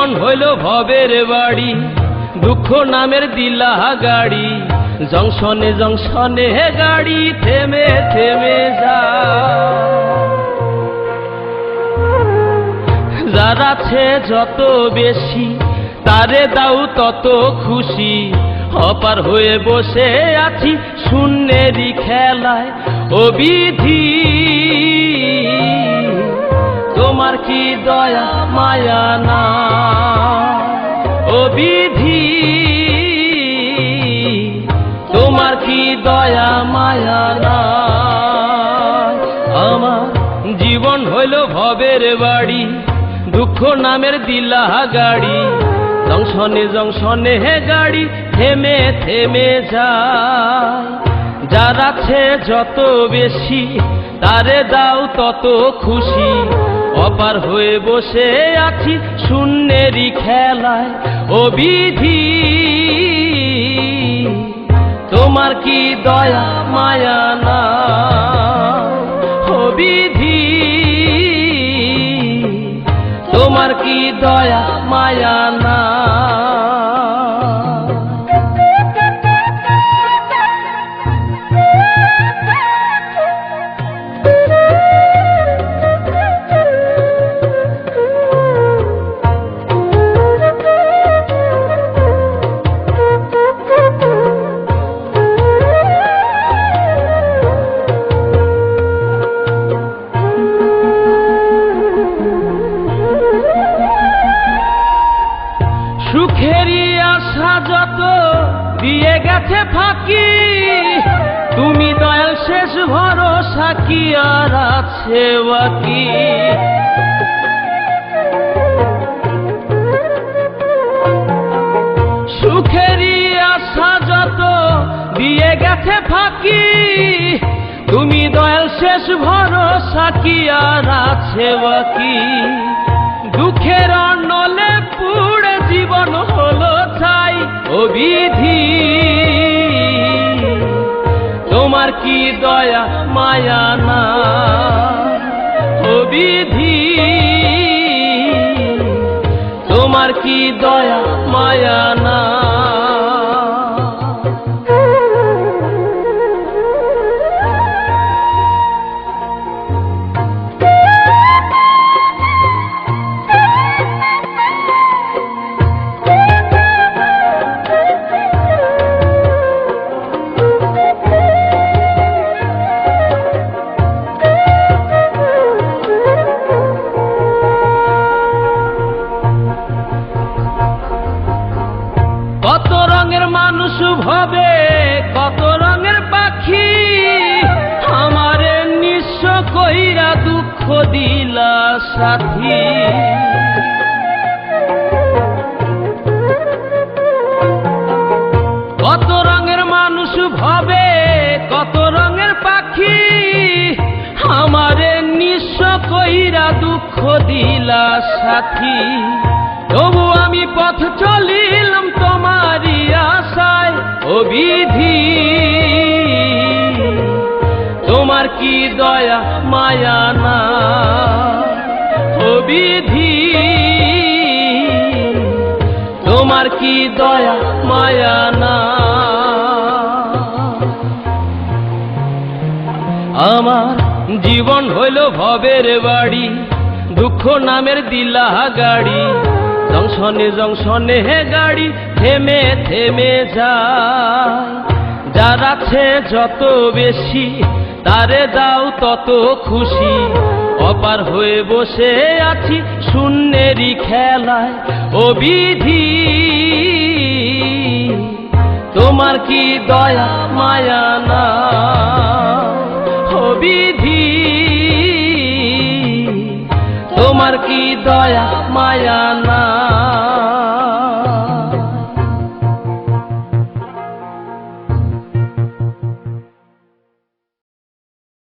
জীবন হইল ভবের বাড়ি, দুঃখ নামের দিলা গাড়ি, জংশনে জংশনে গাড়ি থেমে থেমে যায়। যার আছে যত বেশি তারে দাও তত খুশি, অপার হয়ে বসে আছি শূন্যেরই খেলায়। ও বিধি তোমার কি দয়া মায়া না, ও বিধি তোমার কি দয়া মায়া না। আমার জীবন হইল ভবের বাড়ি, দুঃখ নামের দিলা গাড়ি, জংশনে জংশনে গাড়ি থেমে থেমে যায়। যার আছে যত বেশি তারে দাও তত খুশি, অপার হয়ে বসে আছি শূন্যেরই খেলায়। ও বিধি তোমার কি দয়া মায়া না, ও বিধি তোমার কি দয়া মায়া না। সুখেরই আশা যত দিয়ে গেছে ফাঁকি, তুমি দয়াল শেষ ভরসা কি আর আছে বাকি। সুখেরই আশা যত দিয়ে গেছে ফাঁকি, তুমি দয়াল শেষ ভরসা কি আর আছে বাকি। দুঃখের অনলে পুড়ে জীবন হলো ছাই, ও বিধি তোমার কি দয়া মায়া না, ও বিধি তোমার কি দয়া মায়া না। কত রঙের মানুষ ভবে কত রঙের পাখি, আমারে নিঃস্ব কইরা দুঃখ দিলা সাথী। কত রঙের মানুষ ভবে কত রঙের পাখি, আমারে নিঃস্ব কইরা দুঃখ দিলা সাথী। তবু আমি পথ চলিলাম তোমারই আশায়, ও বিধি তোমার কি দয়া মায়া না, ও বিধি তোমার কি দয়া মায়া না। আমার জীবন হইল ভবের বাড়ি, দুঃখ নামের দিলা গাড়ি, জংশনে জংশনে গাড়ি থেমে থেমে যায়। যার আছে যত বেশি তারে দাও তত খুশি, অপার হয়ে বসে আছি শূন্যেরই খেলায়। ও বিধি তোমার কি দয়া মায়া না, ও বিধি তোমার কি দয়া মায়া না।